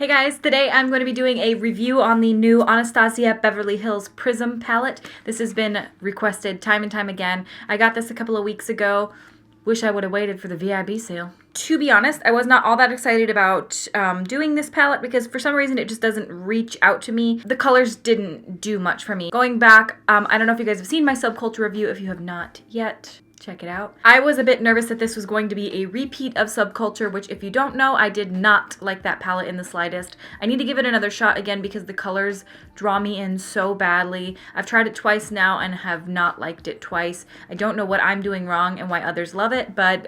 Hey guys, today I'm going to be doing a review on the new Anastasia Beverly Hills Prism palette. This has been requested time and time again. I got this a couple of weeks ago. Wish I would have waited for the VIB sale. To be honest, I was not all that excited about doing this palette because for some reason it just doesn't reach out to me. The colors didn't do much for me. Going back, I don't know if you guys have seen my Subculture review. If you have not yet, check it out. I was a bit nervous that this was going to be a repeat of Subculture, which if you don't know, I did not like that palette in the slightest. I need to give it another shot again because the colors draw me in so badly. I've tried it twice now and have not liked it twice. I don't know what I'm doing wrong and why others love it, but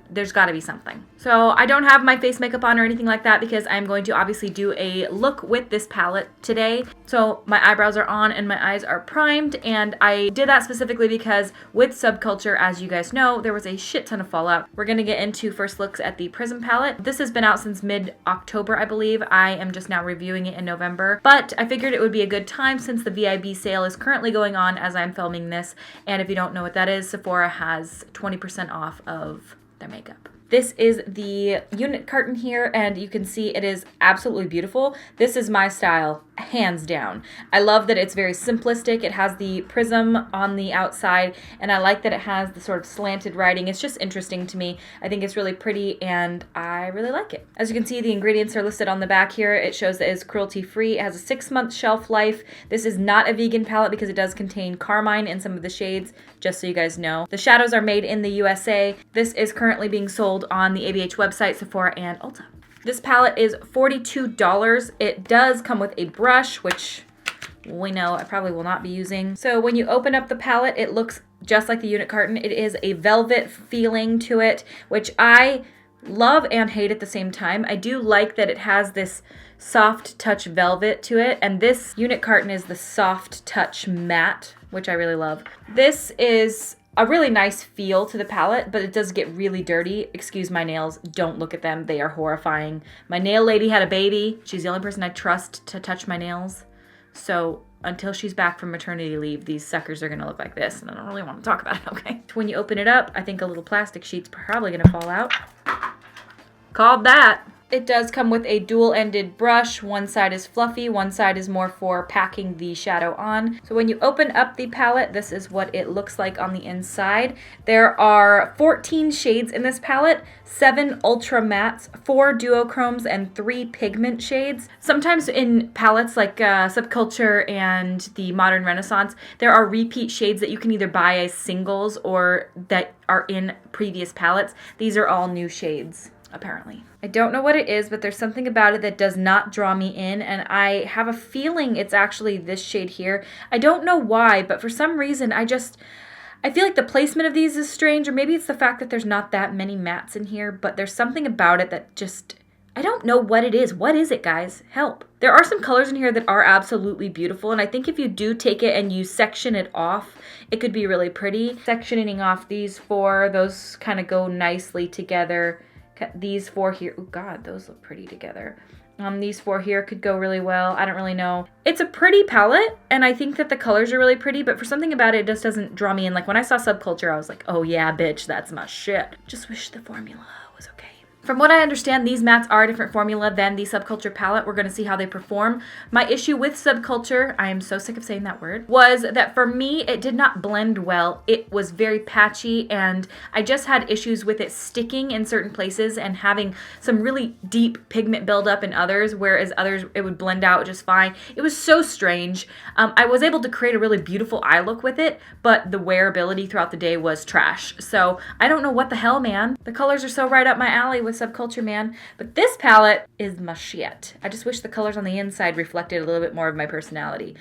there's gotta be something. So I don't have my face makeup on or anything like that because I'm going to obviously do a look with this palette today. So my eyebrows are on and my eyes are primed, and I did that specifically because with Subculture, as you guys know, there was a shit ton of fallout. We're gonna get into first looks at the Prism palette. This has been out since mid-October, I believe. I am just now reviewing it in November, but I figured it would be a good time since the VIB sale is currently going on as I'm filming this. And if you don't know what that is, Sephora has 20% off of their makeup. This is the unit carton here, and you can see it is absolutely beautiful. This is my style, hands down. I love that it's very simplistic. It has the prism on the outside, and I like that it has the sort of slanted writing. It's just interesting to me. I think it's really pretty, and I really like it. As you can see, the ingredients are listed on the back here. It shows that it's cruelty-free. It has a 6-month shelf life. This is not a vegan palette because it does contain carmine in some of the shades, just so you guys know. The shadows are made in the USA. This is currently being sold on the ABH website, Sephora, and Ulta. This palette is $42. It does come with a brush, which we know I probably will not be using. So when you open up the palette, it looks just like the unit carton. It is a velvet feeling to it, which I love and hate at the same time. I do like that it has this soft touch velvet to it, and this unit carton is the soft touch matte, which I really love. This is a really nice feel to the palette, but it does get really dirty. Excuse my nails, don't look at them. They are horrifying. My nail lady had a baby. She's the only person I trust to touch my nails. So until she's back from maternity leave, these suckers are gonna look like this, and I don't really want to talk about it, okay? When you open it up, I think a little plastic sheet's probably gonna fall out. Called that. It does come with a dual-ended brush. One side is fluffy, one side is more for packing the shadow on. So when you open up the palette, this is what it looks like on the inside. There are 14 shades in this palette, 7 ultra mattes, 4 duochromes, and 3 pigment shades. Sometimes in palettes like Subculture and the Modern Renaissance, there are repeat shades that you can either buy as singles or that are in previous palettes. These are all new shades, apparently. I don't know what it is, but there's something about it that does not draw me in, and I have a feeling it's actually this shade here. I don't know why, but for some reason I feel like the placement of these is strange, or maybe it's the fact that there's not that many mattes in here, but there's something about it that just, I don't know what it is. What is it, guys? Help. There are some colors in here that are absolutely beautiful, and I think if you do take it and you section it off, it could be really pretty. Sectioning off these 4, those kind of go nicely together. These 4 here, oh god, those look pretty together. These 4 here could go really well. I don't really know. It's a pretty palette, and I think that the colors are really pretty, but for something about it, it just doesn't draw me in. Like when I saw Subculture, I was like, oh yeah, bitch, that's my shit. Just wish the formula was okay. From what I understand, these mattes are a different formula than the Subculture palette. We're going to see how they perform. My issue with Subculture, I am so sick of saying that word, was that for me, it did not blend well. It was very patchy, and I just had issues with it sticking in certain places and having some really deep pigment buildup in others, whereas others, it would blend out just fine. It was so strange. I was able to create a really beautiful eye look with it, but the wearability throughout the day was trash. So I don't know what the hell, man. The colors are so right up my alley with Subculture, man. But this palette is my shit. I just wish the colors on the inside reflected a little bit more of my personality.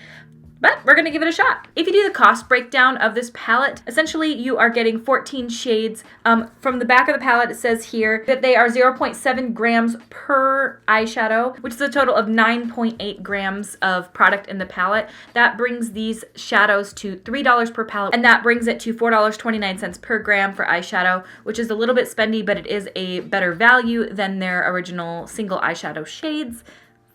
But we're gonna give it a shot. If you do the cost breakdown of this palette, essentially you are getting 14 shades. From the back of the palette, it says here that they are 0.7 grams per eyeshadow, which is a total of 9.8 grams of product in the palette. That brings these shadows to $3 per palette, and that brings it to $4.29 per gram for eyeshadow, which is a little bit spendy, but it is a better value than their original single eyeshadow shades.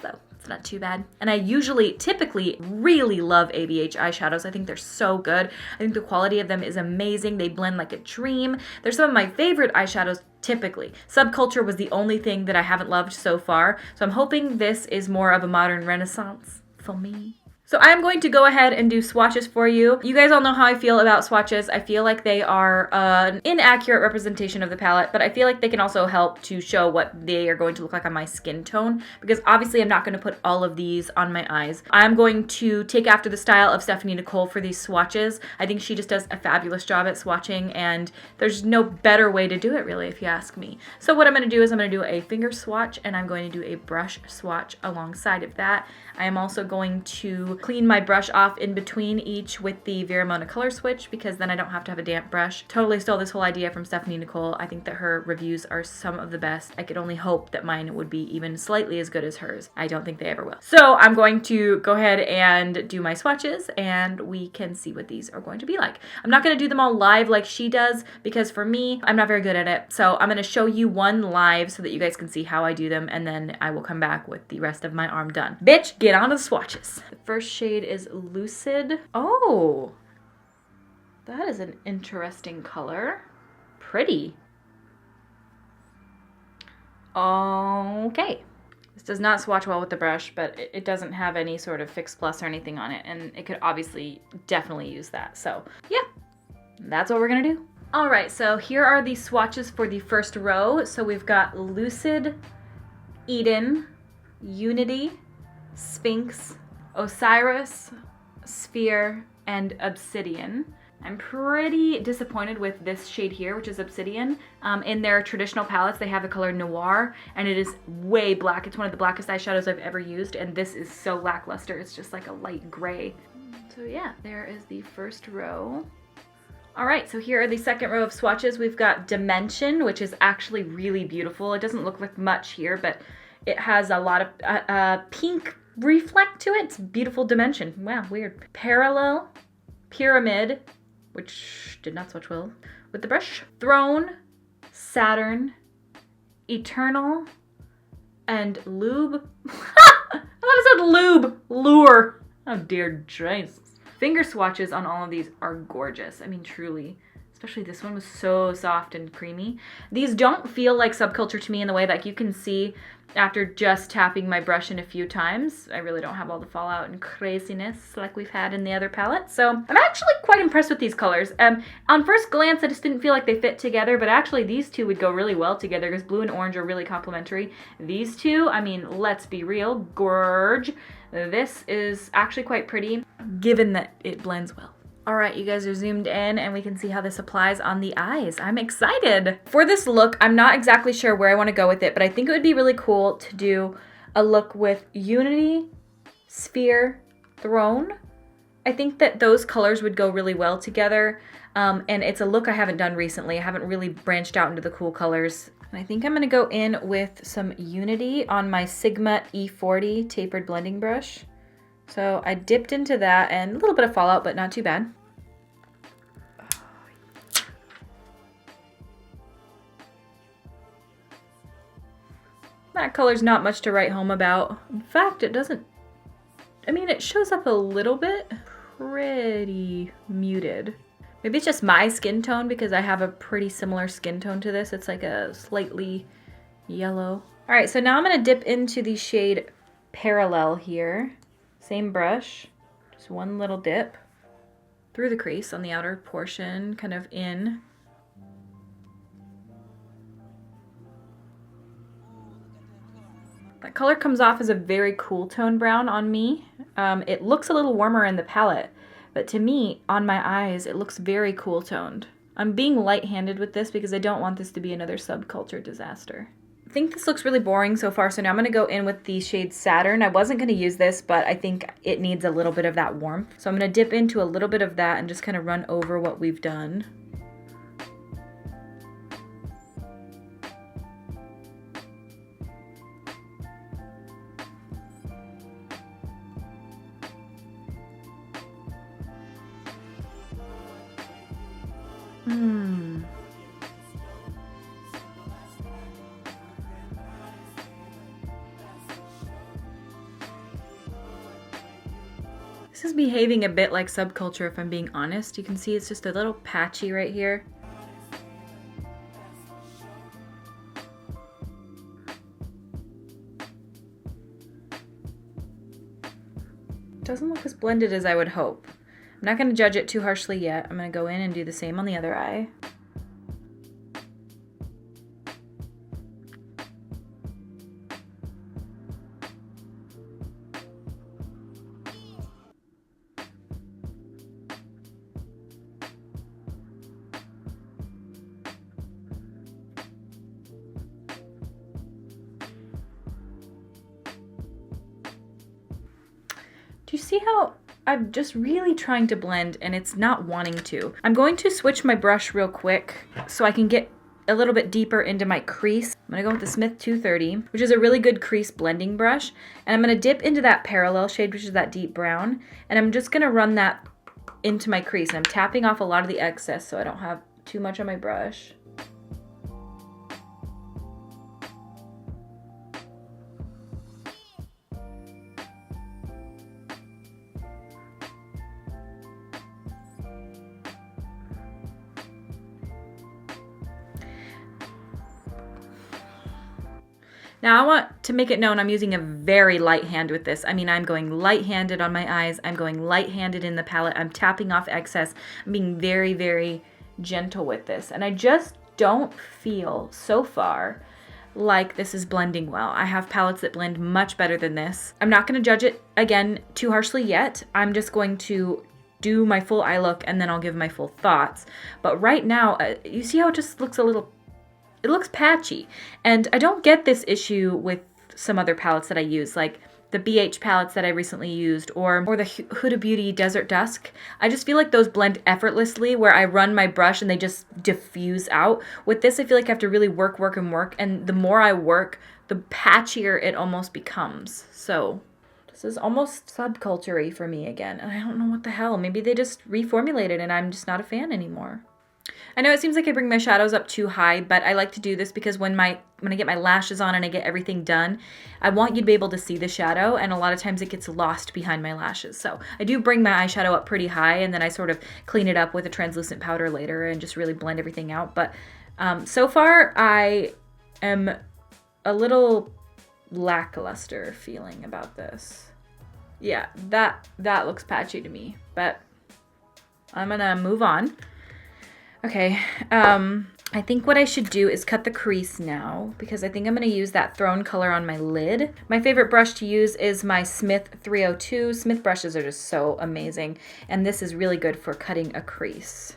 So It's not too bad. And I typically really love ABH eyeshadows. I think they're so good. I think the quality of them is amazing. They blend like a dream. They're some of my favorite eyeshadows typically. Subculture was the only thing that I haven't loved so far. So I'm hoping this is more of a modern renaissance for me. So I'm going to go ahead and do swatches for you. You guys all know how I feel about swatches. I feel like they are an inaccurate representation of the palette, but I feel like they can also help to show what they are going to look like on my skin tone, because obviously I'm not going to put all of these on my eyes. I'm going to take after the style of Stephanie Nicole for these swatches. I think she just does a fabulous job at swatching, and there's no better way to do it really, if you ask me. So what I'm going to do is I'm going to do a finger swatch, and I'm going to do a brush swatch alongside of that. I am also going to clean my brush off in between each with the Vera Mona color switch, because then I don't have to have a damp brush. Totally stole this whole idea from Stephanie Nicole. I think that her reviews are some of the best. I could only hope that mine would be even slightly as good as hers. I don't think they ever will. So I'm going to go ahead and do my swatches, and we can see what these are going to be like. I'm not going to do them all live like she does, because for me, I'm not very good at it. So I'm going to show you one live so that you guys can see how I do them, and then I will come back with the rest of my arm done. Bitch, get on to the swatches. The first shade is Lucid. Oh, that is an interesting color. Pretty. Okay. This does not swatch well with the brush, but it doesn't have any sort of Fix Plus or anything on it, and it could obviously definitely use that. So yeah, that's what we're gonna do. All right, so here are the swatches for the first row. So we've got Lucid, Eden, Unity, Sphinx, Osiris, Sphere, and Obsidian. I'm pretty disappointed with this shade here, which is Obsidian. In their traditional palettes, they have the color Noir, and it is way black. It's one of the blackest eyeshadows I've ever used, and this is so lackluster. It's just like a light gray. So yeah, there is the first row. All right, so here are the second row of swatches. We've got Dimension, which is actually really beautiful. It doesn't look like much here, but it has a lot of pink reflect to it. It's beautiful dimension. Wow, weird. Parallel, Pyramid, which did not swatch well with the brush. Throne, Saturn, Eternal, and Lube. I thought it said Lube. Lure. Oh dear Jesus. Finger swatches on all of these are gorgeous. I mean, truly. Especially this one was so soft and creamy. These don't feel like Subculture to me in the way that you can see after just tapping my brush in a few times. I really don't have all the fallout and craziness like we've had in the other palettes. So I'm actually quite impressed with these colors. On first glance, I just didn't feel like they fit together, but actually these two would go really well together because blue and orange are really complementary. These two, I mean, let's be real, gorge. This is actually quite pretty, given that it blends well. All right, you guys are zoomed in and we can see how this applies on the eyes. I'm excited. For this look, I'm not exactly sure where I want to go with it, but I think it would be really cool to do a look with Unity, Sphere, Throne. I think that those colors would go really well together. And it's a look I haven't done recently. I haven't really branched out into the cool colors. And I think I'm gonna go in with some Unity on my Sigma E40 tapered blending brush. So I dipped into that, and a little bit of fallout, but not too bad. That color's not much to write home about. In fact, it doesn't, I mean, it shows up a little bit. Pretty muted. Maybe it's just my skin tone because I have a pretty similar skin tone to this. It's like a slightly yellow. All right, so now I'm gonna dip into the shade Parallel here. Same brush, just one little dip through the crease on the outer portion, kind of in. That color comes off as a very cool tone brown on me. It looks a little warmer in the palette, but to me, on my eyes, it looks very cool toned. I'm being light-handed with this because I don't want this to be another Subculture disaster. I think this looks really boring so far, so now I'm going to go in with the shade Saturn. I wasn't going to use this, but I think it needs a little bit of that warmth. So I'm going to dip into a little bit of that and just kind of run over what we've done. This is behaving a bit like Subculture if I'm being honest. You can see it's just a little patchy right here. Doesn't look as blended as I would hope. I'm not going to judge it too harshly yet. I'm going to go in and do the same on the other eye. Do you see how I'm just really trying to blend and it's not wanting to? I'm going to switch my brush real quick so I can get a little bit deeper into my crease. I'm gonna go with the Smith 230, which is a really good crease blending brush. And I'm gonna dip into that parallel shade, which is that deep brown. And I'm just gonna run that into my crease. And I'm tapping off a lot of the excess so I don't have too much on my brush. Now I want to make it known I'm using a very light hand with this. I mean, I'm going light-handed on my eyes. I'm going light-handed in the palette. I'm tapping off excess. I'm being very, very gentle with this. And I just don't feel so far like this is blending well. I have palettes that blend much better than this. I'm not going to judge it, again, too harshly yet. I'm just going to do my full eye look and then I'll give my full thoughts. But right now, you see how it just looks a little... It looks patchy, and I don't get this issue with some other palettes that I use, like the BH palettes that I recently used, or the Huda Beauty Desert Dusk. I just feel like those blend effortlessly, where I run my brush and they just diffuse out. With this, I feel like I have to really work, and the more I work, the patchier it almost becomes. So this is almost Subculture-y for me again, and I don't know what the hell. Maybe they just reformulated and I'm just not a fan anymore. I know it seems like I bring my shadows up too high, but I like to do this because when I get my lashes on and I get everything done, I want you to be able to see the shadow, and a lot of times it gets lost behind my lashes. So I do bring my eyeshadow up pretty high, and then I sort of clean it up with a translucent powder later and just really blend everything out. But so far, I am a little lackluster feeling about this. Yeah, that looks patchy to me, but I'm gonna move on. Okay, I think what I should do is cut the crease now because I think I'm going to use that Throne color on my lid. My favorite brush to use is my Smith 302. Smith brushes are just so amazing, and this is really good for cutting a crease.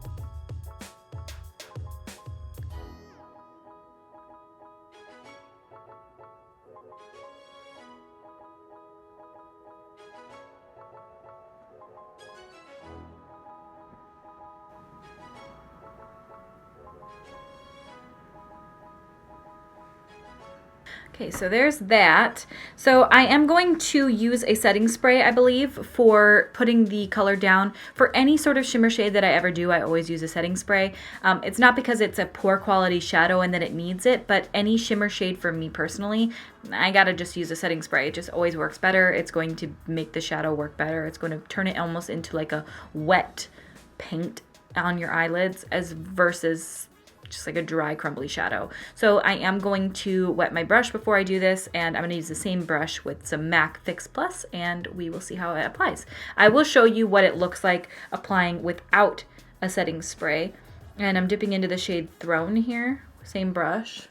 Okay, so there's that. So I am going to use a setting spray, I believe, for putting the color down. For any sort of shimmer shade that I ever do, I always use a setting spray. It's not because it's a poor quality shadow and that it needs it, but any shimmer shade for me personally, I gotta just use a setting spray. It just always works better. It's going to make the shadow work better. It's going to turn it almost into like a wet paint on your eyelids as versus just like a dry, crumbly shadow. So I am going to wet my brush before I do this, and I'm going to use the same brush with some MAC Fix Plus, and we will see how it applies. I will show you what it looks like applying without a setting spray, and I'm dipping into the shade Throne here, same brush.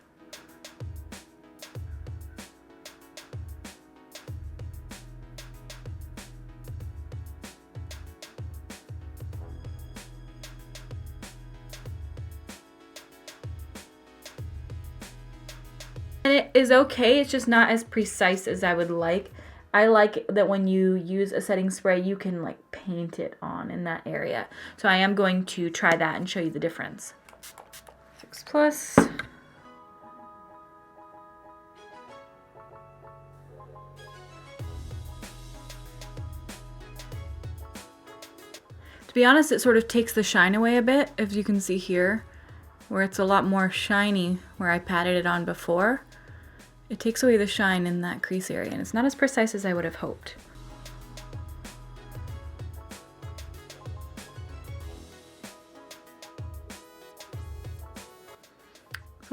And it is okay, it's just not as precise as I would like. I like that when you use a setting spray, you can like paint it on in that area. So I am going to try that and show you the difference. Fix Plus. To be honest, it sort of takes the shine away a bit, as you can see here, where it's a lot more shiny where I patted it on before. It takes away the shine in that crease area, and it's not as precise as I would have hoped.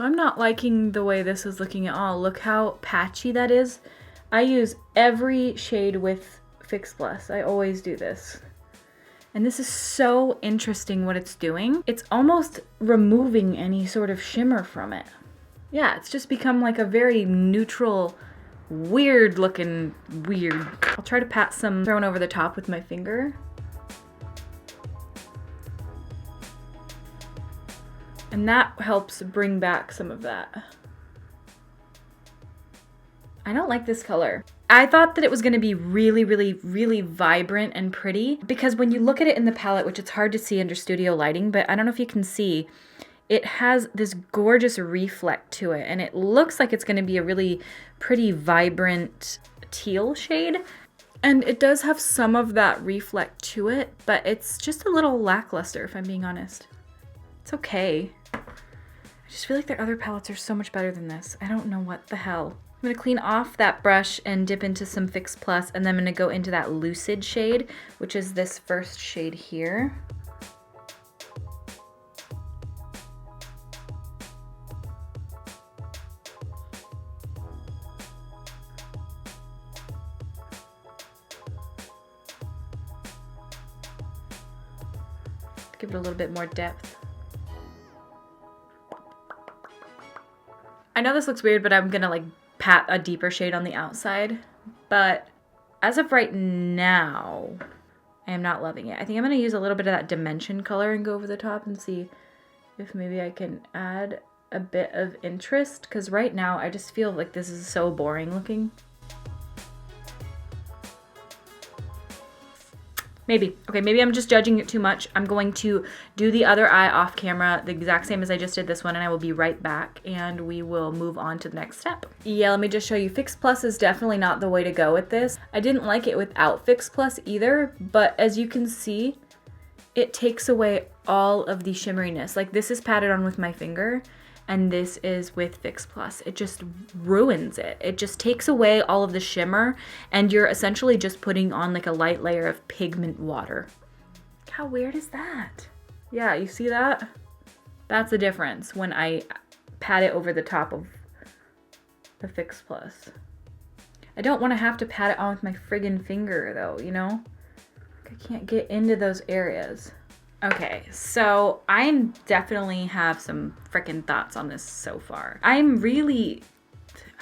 So I'm not liking the way this is looking at all. Look how patchy that is. I use every shade with Fix Plus. I always do this. And this is so interesting what it's doing. It's almost removing any sort of shimmer from it. Yeah, it's just become like a very neutral, weird looking weird. I'll try to pat some thrown over the top with my finger. And that helps bring back some of that. I don't like this color. I thought that it was gonna be really, really, really vibrant and pretty because when you look at it in the palette, which it's hard to see under studio lighting, but I don't know if you can see, it has this gorgeous reflect to it and it looks like it's gonna be a really pretty vibrant teal shade. And it does have some of that reflect to it, but it's just a little lackluster if I'm being honest. It's okay. I just feel like their other palettes are so much better than this. I don't know what the hell. I'm gonna clean off that brush and dip into some Fix Plus, and then I'm gonna go into that Lucid shade, which is this first shade here. Give it a little bit more depth. I know this looks weird, but I'm gonna like pat a deeper shade on the outside, but as of right now, I am not loving it. I think I'm gonna use a little bit of that Dimension color and go over the top and see if maybe I can add a bit of interest, because right now I just feel like this is so boring looking. Maybe. Okay, maybe I'm just judging it too much. I'm going to do the other eye off camera, the exact same as I just did this one, and I will be right back, and we will move on to the next step. Yeah, let me just show you. Fix Plus is definitely not the way to go with this. I didn't like it without Fix Plus either, but as you can see, it takes away all of the shimmeriness. Like this is patted on with my finger, and this is with Fix Plus. It just ruins it. It just takes away all of the shimmer, and you're essentially just putting on like a light layer of pigment water. How weird is that? Yeah, you see that? That's the difference when I pat it over the top of the Fix Plus. I don't want to have to pat it on with my friggin' finger though, you know? I can't get into those areas. Okay, so I definitely have some freaking thoughts on this so far. I'm really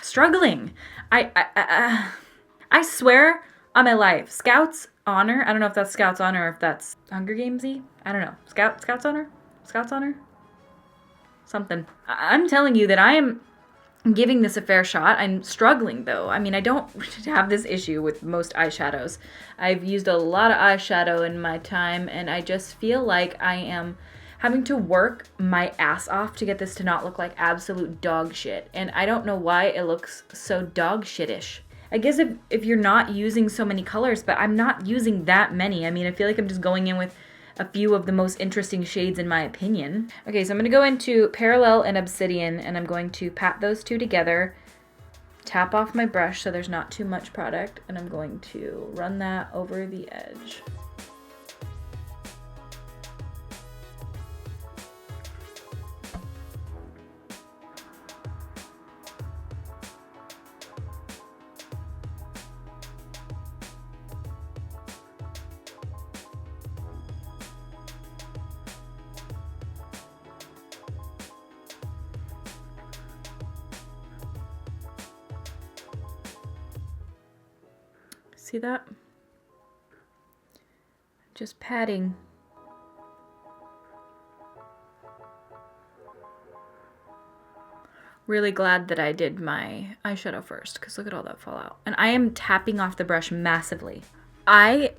struggling. I swear on my life, Scout's Honor, I don't know if that's Scout's Honor or if that's Hunger Games-y. I don't know. Scout's Honor? Scout's Honor? Something. I'm telling you that I am giving this a fair shot. I'm struggling though. I mean, I don't have this issue with most eyeshadows. I've used a lot of eyeshadow in my time, and I just feel like I am having to work my ass off to get this to not look like absolute dog shit. And I don't know why it looks so dog shit-ish. I guess if you're not using so many colors, but I'm not using that many. I mean, I feel like I'm just going in with a few of the most interesting shades in my opinion. Okay, so I'm gonna go into Parallel and Obsidian, and I'm going to pat those two together, tap off my brush so there's not too much product, and I'm going to run that over the edge. See that? Just patting. Really glad that I did my eyeshadow first, because look at all that fallout. And I am tapping off the brush massively. I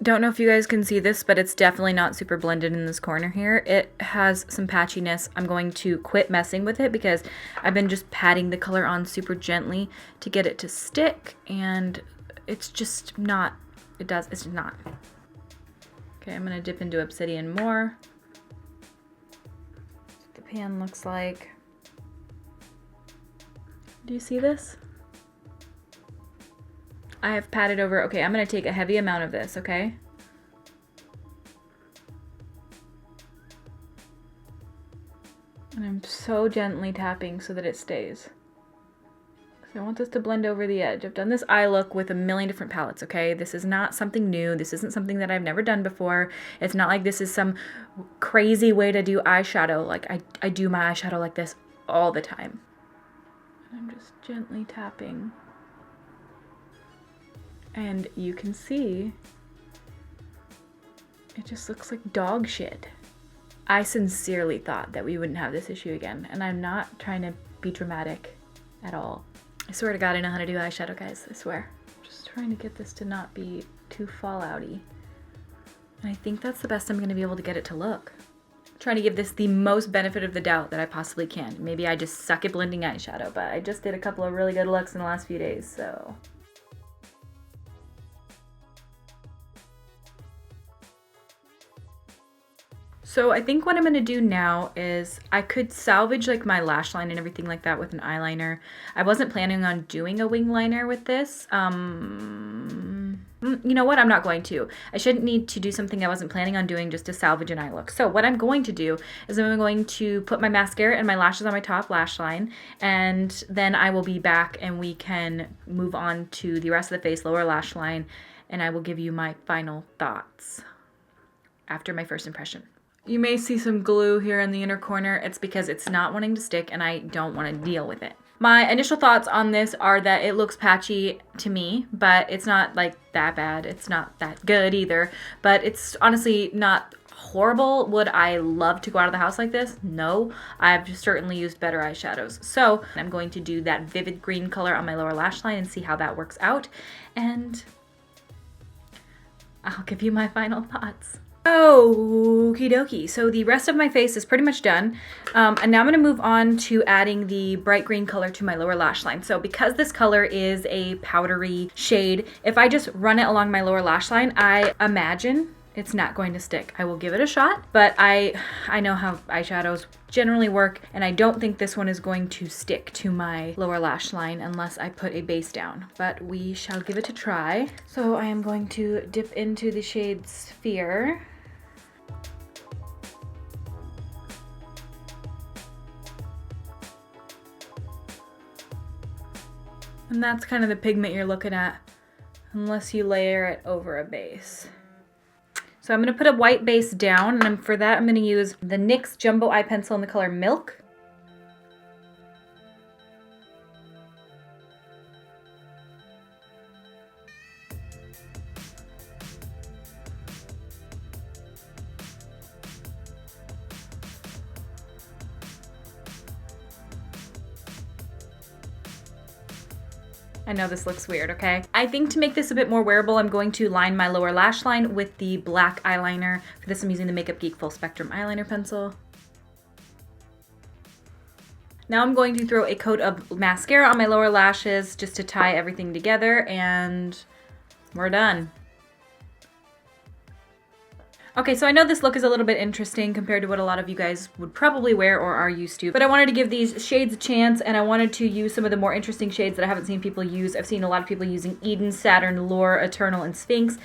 don't know if you guys can see this, but it's definitely not super blended in this corner here. It has some patchiness. I'm going to quit messing with it because I've been just patting the color on super gently to get it to stick, and it's just not, it's not. Okay, I'm gonna dip into Obsidian more. That's what the pan looks like. Do you see this? I have patted over, okay, I'm gonna take a heavy amount of this, okay? And I'm so so gently tapping so that it stays. So I want this to blend over the edge. I've done this eye look with a million different palettes, okay? This is not something new. This isn't something that I've never done before. It's not like this is some crazy way to do eyeshadow. Like I do my eyeshadow like this all the time. And I'm just gently tapping. And you can see it just looks like dog shit. I sincerely thought that we wouldn't have this issue again, and I'm not trying to be dramatic at all. I swear to God, I know how to do eyeshadow, guys. I swear. I'm just trying to get this to not be too fallouty. And I think that's the best I'm going to be able to get it to look. I'm trying to give this the most benefit of the doubt that I possibly can. Maybe I just suck at blending eyeshadow, but I just did a couple of really good looks in the last few days, so... So I think what I'm gonna do now is I could salvage like my lash line and everything like that with an eyeliner. I wasn't planning on doing a wing liner with this. You know what? I'm not going to. I shouldn't need to do something I wasn't planning on doing just to salvage an eye look. So what I'm going to do is I'm going to put my mascara and my lashes on my top lash line, and then I will be back and we can move on to the rest of the face, lower lash line, and I will give you my final thoughts after my first impression. You may see some glue here in the inner corner. It's because it's not wanting to stick and I don't want to deal with it. My initial thoughts on this are that it looks patchy to me, but it's not like that bad. It's not that good either, but it's honestly not horrible. Would I love to go out of the house like this? No. I've certainly used better eyeshadows. So I'm going to do that vivid green color on my lower lash line and see how that works out. And I'll give you my final thoughts. Okie dokie. So the rest of my face is pretty much done. And now I'm going to move on to adding the bright green color to my lower lash line. So because this color is a powdery shade, if I just run it along my lower lash line, I imagine it's not going to stick. I will give it a shot, but I know how eyeshadows generally work, and I don't think this one is going to stick to my lower lash line unless I put a base down, but we shall give it a try. So I am going to dip into the shade Sphere. And that's kind of the pigment you're looking at, unless you layer it over a base. So I'm going to put a white base down, and for that I'm going to use the NYX Jumbo Eye Pencil in the color Milk. I know this looks weird, okay? I think to make this a bit more wearable, I'm going to line my lower lash line with the black eyeliner. For this, I'm using the Makeup Geek Full Spectrum Eyeliner Pencil. Now I'm going to throw a coat of mascara on my lower lashes just to tie everything together, and we're done. Okay, so I know this look is a little bit interesting compared to what a lot of you guys would probably wear or are used to, but I wanted to give these shades a chance, and I wanted to use some of the more interesting shades that I haven't seen people use. I've seen a lot of people using Eden, Saturn, Lure, Eternal, and Sphinx,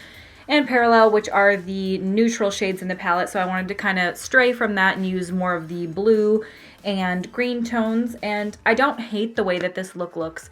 and Parallel, which are the neutral shades in the palette, so I wanted to kind of stray from that and use more of the blue and green tones, and I don't hate the way that this look looks.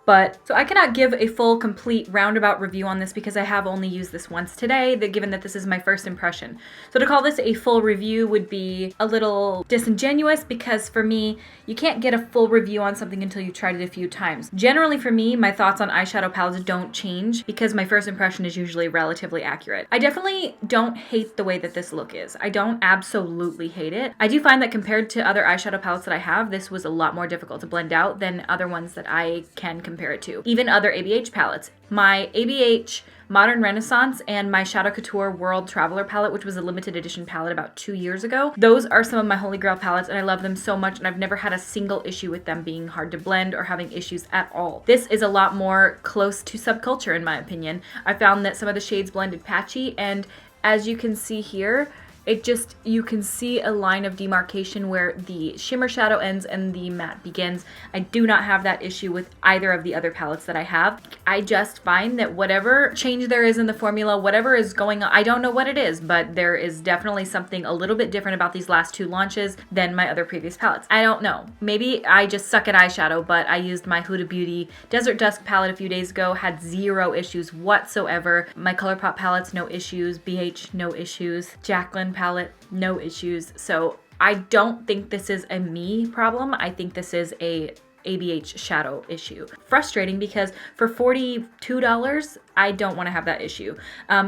But, so I cannot give a full, complete, roundabout review on this because I have only used this once today, given that this is my first impression. So to call this a full review would be a little disingenuous because for me, you can't get a full review on something until you've tried it a few times. Generally for me, my thoughts on eyeshadow palettes don't change because my first impression is usually relatively accurate. I definitely don't hate the way that this look is. I don't absolutely hate it. I do find that compared to other eyeshadow palettes that I have, this was a lot more difficult to blend out than other ones that I can compare it to. Even other ABH palettes. My ABH Modern Renaissance and my Shadow Couture World Traveler palette, which was a limited edition palette about 2 years ago. Those are some of my holy grail palettes and I love them so much, and I've never had a single issue with them being hard to blend or having issues at all. This is a lot more close to Subculture in my opinion. I found that some of the shades blended patchy, and as you can see here, It just, you can see a line of demarcation where the shimmer shadow ends and the matte begins. I do not have that issue with either of the other palettes that I have. I just find that whatever change there is in the formula, whatever is going on, I don't know what it is, but there is definitely something a little bit different about these last two launches than my other previous palettes. I don't know. Maybe I just suck at eyeshadow, but I used my Huda Beauty Desert Dusk palette a few days ago, had zero issues whatsoever. My ColourPop palettes, no issues. BH, no issues. Jaclyn palette, no issues. So I don't think this is a me problem. I think this is a ABH shadow issue. Frustrating because for $42, I don't want to have that issue.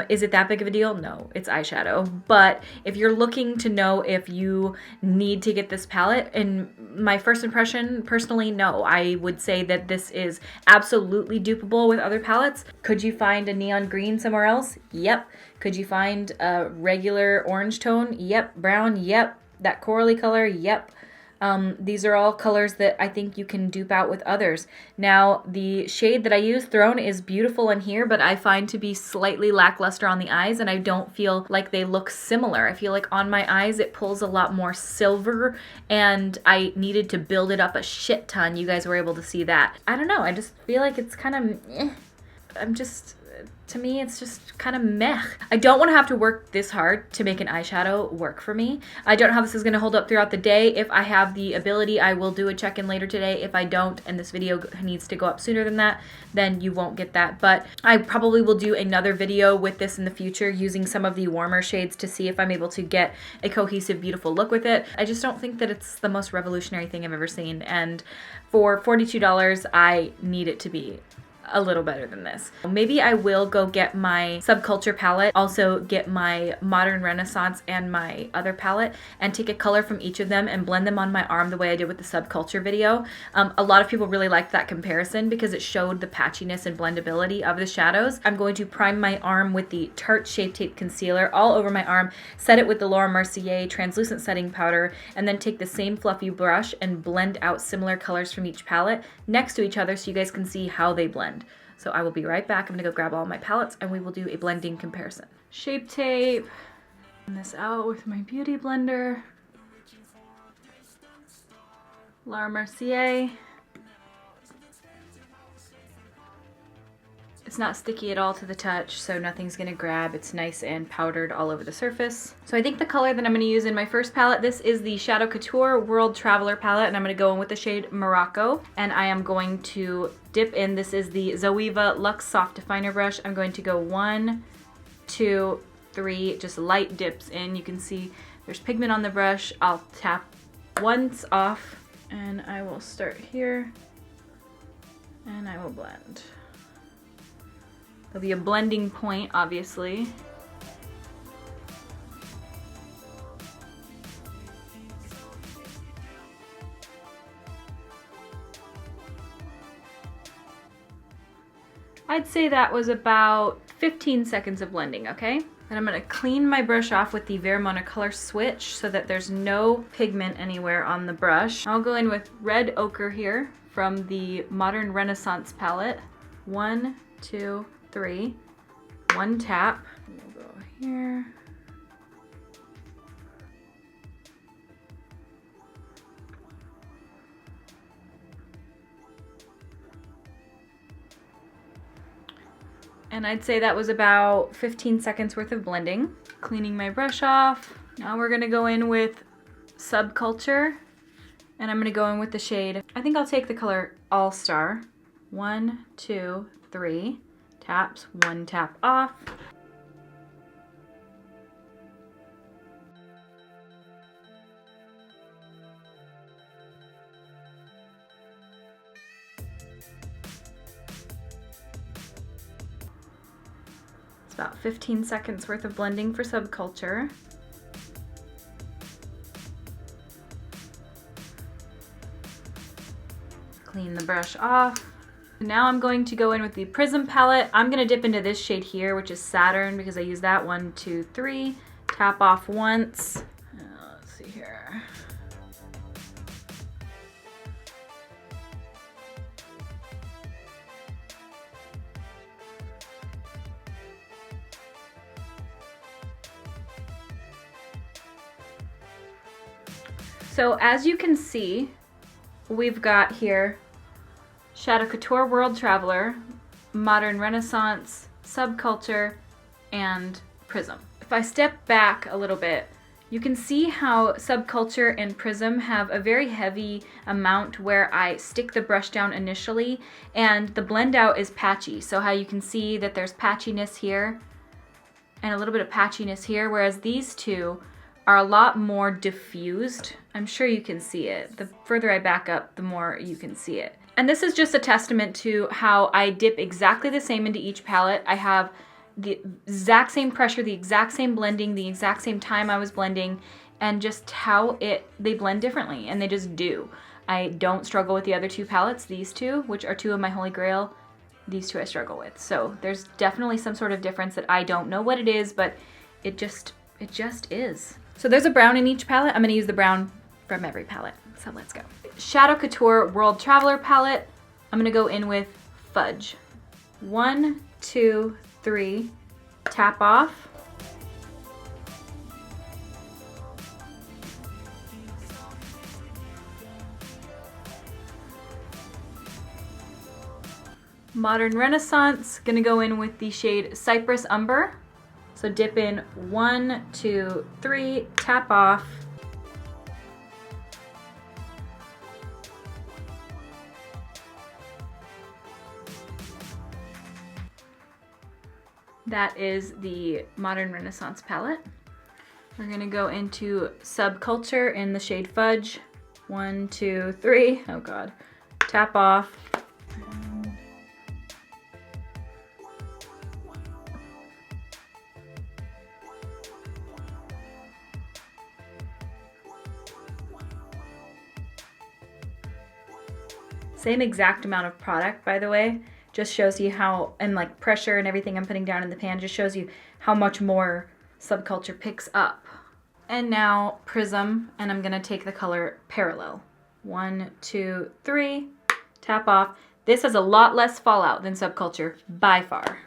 Is it that big of a deal? No, it's eyeshadow. But if you're looking to know if you need to get this palette, in my first impression, personally, no. I would say that this is absolutely dupable with other palettes. Could you find a neon green somewhere else? Yep. Could you find a regular orange tone? Yep. Brown? Yep. That corally color? Yep. These are all colors that I think you can dupe out with others. Now, the shade that I use, Throne, is beautiful in here, but I find to be slightly lackluster on the eyes, and I don't feel like they look similar. I feel like on my eyes it pulls a lot more silver, and I needed to build it up a shit ton. You guys were able to see that. I don't know, I just feel like it's kind of to me, it's just kind of meh. I don't want to have to work this hard to make an eyeshadow work for me. I don't know how this is going to hold up throughout the day. If I have the ability, I will do a check-in later today. If I don't, and this video needs to go up sooner than that, then you won't get that. But I probably will do another video with this in the future using some of the warmer shades to see if I'm able to get a cohesive, beautiful look with it. I just don't think that it's the most revolutionary thing I've ever seen. And for $42, I need it to be a little better than this. Maybe I will go get my Subculture palette, also get my Modern Renaissance and my other palette, and take a color from each of them and blend them on my arm the way I did with the Subculture video. A lot of people really liked that comparison because it showed the patchiness and blendability of the shadows. I'm going to prime my arm with the Tarte Shape Tape Concealer all over my arm, set it with the Laura Mercier translucent setting powder, and then take the same fluffy brush and blend out similar colors from each palette next to each other so you guys can see how they blend. So I will be right back. I'm gonna go grab all my palettes and we will do a blending comparison. Shape Tape, blend this out with my Beauty Blender. Laura Mercier. It's not sticky at all to the touch, so nothing's gonna grab. It's nice and powdered all over the surface. So I think the color that I'm gonna use in my first palette, this is the Shadow Couture World Traveler palette, and I'm gonna go in with the shade Morocco, and I am going to dip in. This is the Zoeva Luxe Soft Definer Brush. I'm going to go 1, 2, 3, just light dips in. You can see there's pigment on the brush. I'll tap once off, and I will start here, and I will blend. There'll be a blending point, obviously. I'd say that was about 15 seconds of blending, okay? Then I'm gonna clean my brush off with the Veramona Color Switch so that there's no pigment anywhere on the brush. I'll go in with Red Ochre here from the Modern Renaissance palette. 1, 2, 3, 1 tap. We'll go here. And I'd say that was about 15 seconds worth of blending. Cleaning my brush off. Now we're gonna go in with Subculture, and I'm gonna go in with the shade, I think I'll take the color All Star. 1, 2, 3 taps, 1 tap off. It's about 15 seconds worth of blending for Subculture. Clean the brush off. Now I'm going to go in with the Prism palette. I'm gonna dip into this shade here, which is Saturn, because I use that. 1, 2, 3. Tap off once. Let's see here. So as you can see, we've got here Shadow Couture World Traveler, Modern Renaissance, Subculture, and Prism. If I step back a little bit, you can see how Subculture and Prism have a very heavy amount where I stick the brush down initially, and the blend out is patchy. So how you can see that there's patchiness here and a little bit of patchiness here, whereas these two are a lot more diffused. I'm sure you can see it. The further I back up, the more you can see it. And this is just a testament to how I dip exactly the same into each palette. I have the exact same pressure, the exact same blending, the exact same time I was blending, and just how they blend differently, and they just do. I don't struggle with the other two palettes, these two, which are two of my holy grail. These two I struggle with. So there's definitely some sort of difference that I don't know what it is, but it just is. So there's a brown in each palette. I'm gonna use the brown from every palette. So let's go. Shadow Couture World Traveler palette. I'm gonna go in with Fudge. 1, 2, 3, tap off. Modern Renaissance, gonna go in with the shade Cypress Umber. So dip in 1, 2, 3, tap off. That is the Modern Renaissance palette. We're gonna go into Subculture in the shade Fudge. 1, 2, 3, oh God. Tap off. Same exact amount of product, by the way. Just shows you how, and like pressure and everything I'm putting down in the pan, just shows you how much more Subculture picks up. And now Prism, and I'm gonna take the color Parallel. 1, 2, 3, tap off. This has a lot less fallout than Subculture, by far.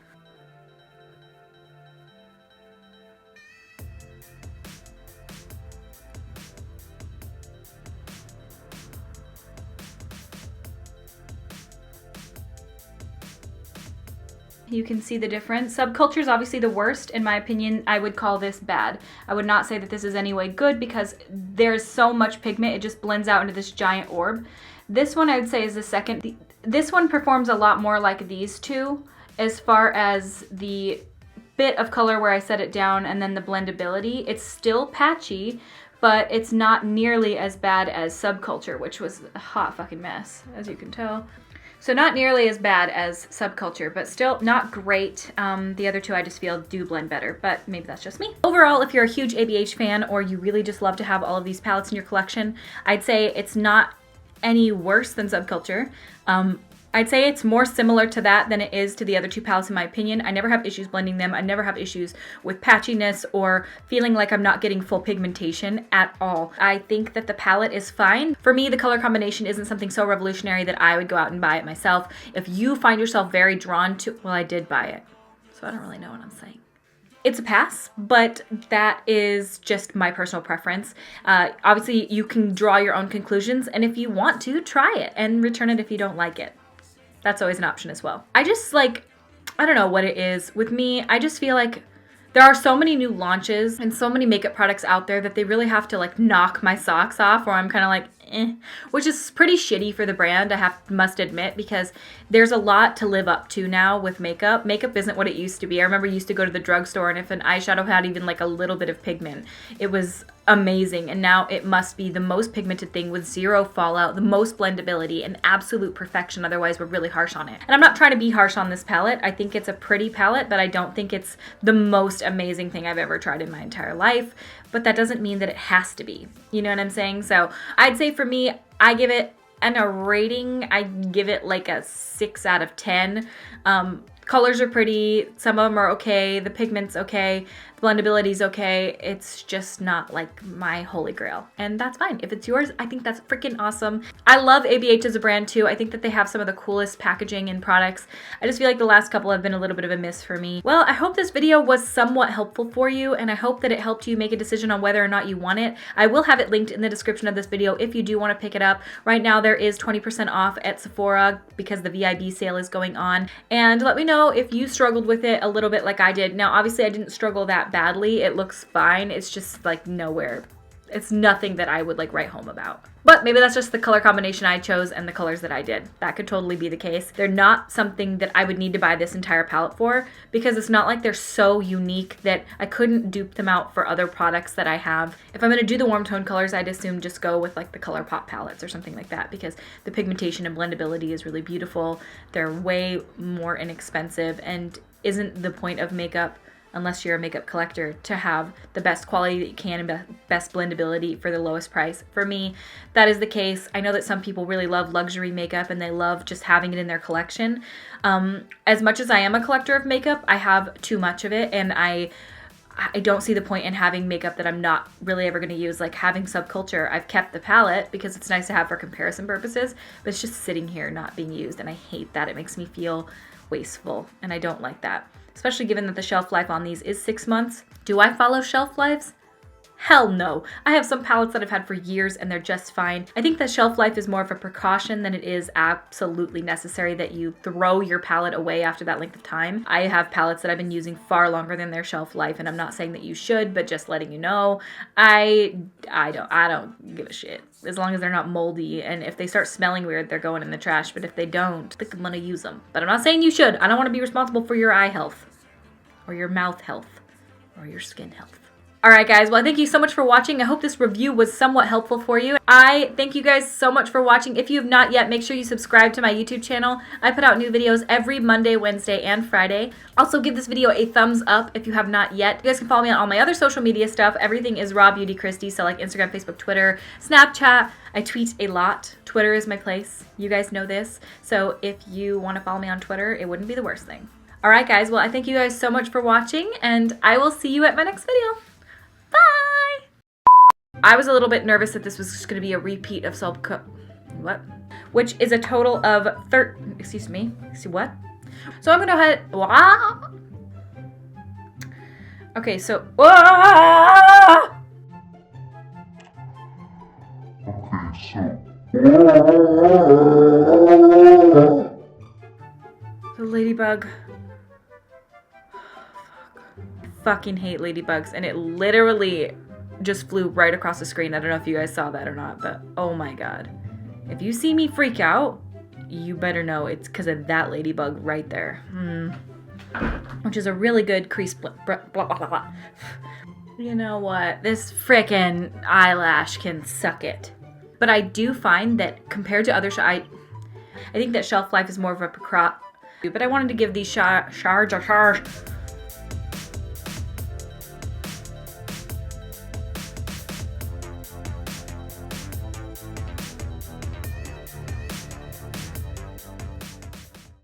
You can see the difference. Subculture is obviously the worst. In my opinion, I would call this bad. I would not say that this is any way good because there's so much pigment, it just blends out into this giant orb. This one I would say is the second. This one performs a lot more like these two as far as the bit of color where I set it down and then the blendability. It's still patchy, but it's not nearly as bad as Subculture, which was a hot fucking mess, as you can tell. So not nearly as bad as Subculture, but still not great. The other two I just feel do blend better, but maybe that's just me. Overall, if you're a huge ABH fan or you really just love to have all of these palettes in your collection, I'd say it's not any worse than Subculture. I'd say it's more similar to that than it is to the other two palettes in my opinion. I never have issues blending them. I never have issues with patchiness or feeling like I'm not getting full pigmentation at all. I think that the palette is fine. For me, the color combination isn't something so revolutionary that I would go out and buy it myself. If you find yourself very drawn to, well, I did buy it, so I don't really know what I'm saying. It's a pass, but that is just my personal preference. Obviously, you can draw your own conclusions, and if you want to, try it and return it if you don't like it. That's always an option as well. I just like, I don't know what it is. With me, I just feel like there are so many new launches and so many makeup products out there that they really have to like knock my socks off, or I'm kind of like, which is pretty shitty for the brand, must admit, because there's a lot to live up to now with makeup. Makeup isn't what it used to be. I remember I used to go to the drugstore, and if an eyeshadow had even like a little bit of pigment, it was amazing. And now it must be the most pigmented thing with zero fallout, the most blendability, and absolute perfection. Otherwise, we're really harsh on it. And I'm not trying to be harsh on this palette. I think it's a pretty palette, but I don't think it's the most amazing thing I've ever tried in my entire life. But that doesn't mean that it has to be. You know what I'm saying? So I'd say for me, I give it, and a rating, I give it like a 6 out of 10. Colors are pretty, some of them are okay, the pigment's okay, the blendability's okay. It's just not like my holy grail, and that's fine. If it's yours, I think that's freaking awesome. I love ABH as a brand too. I think that they have some of the coolest packaging and products. I just feel like the last couple have been a little bit of a miss for me. Well, I hope this video was somewhat helpful for you, and I hope that it helped you make a decision on whether or not you want it. I will have it linked in the description of this video if you do want to pick it up. Right now there is 20% off at Sephora because the VIB sale is going on, and let me know if you struggled with it a little bit like I did. Now, obviously I didn't struggle that badly. It looks fine. It's just like nowhere. It's nothing that I would like write home about. But maybe that's just the color combination I chose and the colors that I did. That could totally be the case. They're not something that I would need to buy this entire palette for, because it's not like they're so unique that I couldn't dupe them out for other products that I have. If I'm going to do the warm tone colors, I'd assume just go with like the ColourPop palettes or something like that, because the pigmentation and blendability is really beautiful. They're way more inexpensive, and isn't the point of makeup, unless you're a makeup collector, to have the best quality that you can and best blendability for the lowest price. For me, that is the case. I know that some people really love luxury makeup and they love just having it in their collection. As much as I am a collector of makeup, I have too much of it, and I don't see the point in having makeup that I'm not really ever going to use. Like having Subculture, I've kept the palette because it's nice to have for comparison purposes, but it's just sitting here not being used, and I hate that. It makes me feel wasteful, and I don't like that. Especially given that the shelf life on these is 6 months. Do I follow shelf lives? Hell no. I have some palettes that I've had for years and they're just fine. I think that shelf life is more of a precaution than it is absolutely necessary that you throw your palette away after that length of time. I have palettes that I've been using far longer than their shelf life, and I'm not saying that you should, but just letting you know, I don't give a shit. As long as they're not moldy, and if they start smelling weird, they're going in the trash. But if they don't, I think I'm gonna use them. But I'm not saying you should. I don't want to be responsible for your eye health, or your mouth health, or your skin health. Alright guys, well thank you so much for watching. I hope this review was somewhat helpful for you. I thank you guys so much for watching. If you have not yet, make sure you subscribe to my YouTube channel. I put out new videos every Monday, Wednesday, and Friday. Also give this video a thumbs up if you have not yet. You guys can follow me on all my other social media stuff. Everything is RawBeautyKristi, so like Instagram, Facebook, Twitter, Snapchat. I tweet a lot. Twitter is my place. You guys know this. So if you want to follow me on Twitter, it wouldn't be the worst thing. Alright guys, well I thank you guys so much for watching, and I will see you at my next video. Bye! I was a little bit nervous that this was just going to be a repeat of which is a total of excuse me, what? So I'm going to head, okay, so, the ladybug. Fucking hate ladybugs, and it literally just flew right across the screen. I don't know if you guys saw that or not, but oh my god. If you see me freak out, you better know it's because of that ladybug right there. Which is a really good crease You know what? This frickin' eyelash can suck it. But I do find that compared to other I think that shelf life is more of a but I wanted to give these